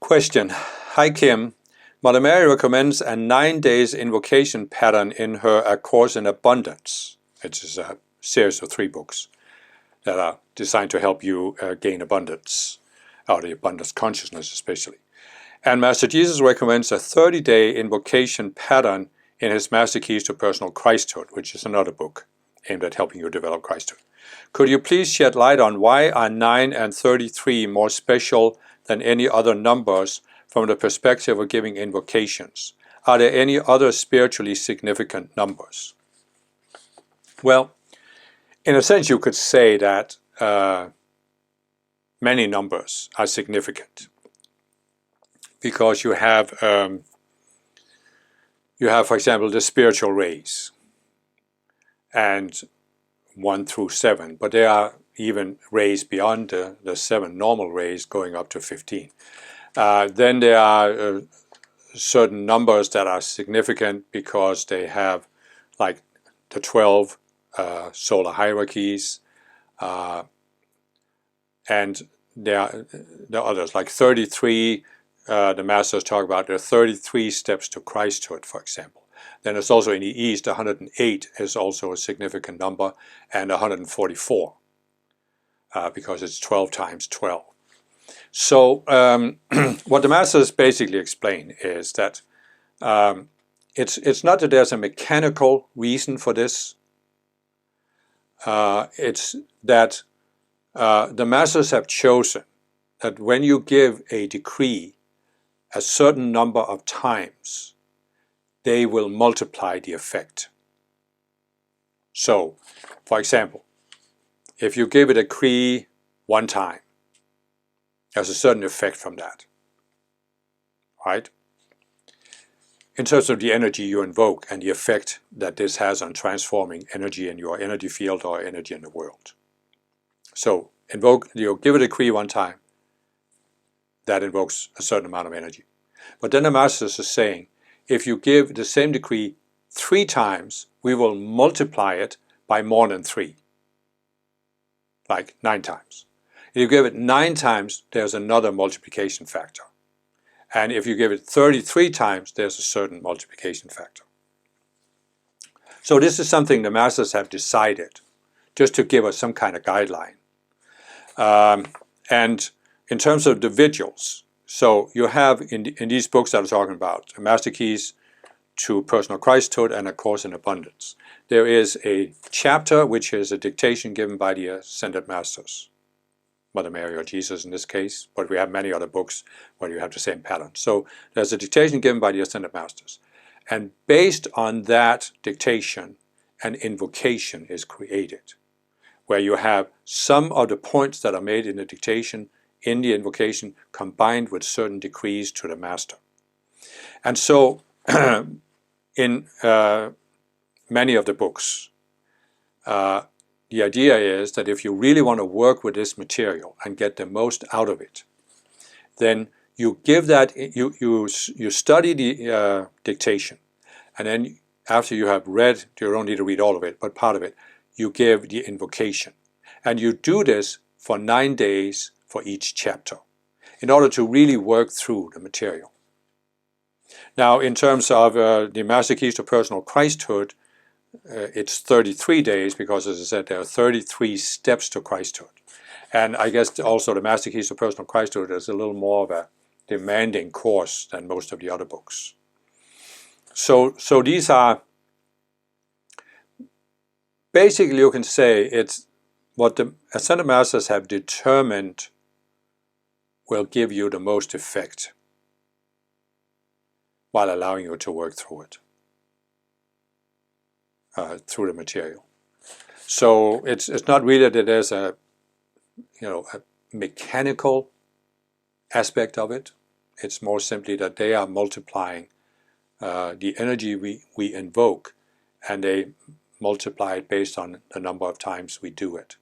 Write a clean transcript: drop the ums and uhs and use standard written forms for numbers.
Question. Hi Kim. Mother Mary recommends a 9 days invocation pattern in her A Course in Abundance. It is a series of 3 books that are designed to help you gain abundance, or the abundance consciousness especially. And Master Jesus recommends a 30-day invocation pattern in his Master Keys to Personal Christhood, which is another book aimed at helping you develop Christhood. Could you please shed light on why are 9 and 33 more special than any other numbers from the perspective of giving invocations? Are there any other spiritually significant numbers? Well, in a sense you could say that many numbers are significant, because you have, for example, the spiritual rays, and 1 through 7, but there are even rays beyond the 7 normal rays going up to 15. Then there are certain numbers that are significant because they have, like the 12 solar hierarchies, and there are others, like 33, the Masters talk about there are 33 steps to Christhood, for example. Then there's also in the East, 108 is also a significant number, and 144, because it's 12 times 12. So what the Masters basically explain is that it's not that there's a mechanical reason for this. It's that the Masters have chosen that when you give a decree a certain number of times, they will multiply the effect. So, for example, if you give a decree 1 time, there's a certain effect from that, right? In terms of the energy you invoke and the effect that this has on transforming energy in your energy field or energy in the world. So, give a decree 1 time, that invokes a certain amount of energy. But then the Masters are saying, if you give the same decree 3 times, we will multiply it by more than 3, like 9 times. If you give it 9 times, there's another multiplication factor. And if you give it 33 times, there's a certain multiplication factor. So this is something the Masters have decided, just to give us some kind of guideline. And in terms of the vigils, so you have in these books that I'm talking about, Master Keys to Personal Christhood and A Course in Abundance, there is a chapter which is a dictation given by the Ascended Masters, Mother Mary or Jesus in this case, but we have many other books where you have the same pattern. So there's a dictation given by the Ascended Masters. And based on that dictation, an invocation is created, where you have some of the points that are made in the dictation in the invocation combined with certain decrees to the Master. And so in many of the books, the idea is that if you really want to work with this material and get the most out of it, then you give that, you study the dictation, and then after you have read, you don't need to read all of it, but part of it, you give the invocation. And you do this for 9 days for each chapter, in order to really work through the material. Now, in terms of the Master Keys to Personal Christhood, it's 33 days, because as I said, there are 33 steps to Christhood. And I guess also the Master Keys to Personal Christhood is a little more of a demanding course than most of the other books. So these are, basically you can say it's what the Ascended Masters have determined will give you the most effect while allowing you to work through it, through the material. So it's not really that there's a mechanical aspect of it. It's more simply that they are multiplying the energy we invoke, and they multiply it based on the number of times we do it.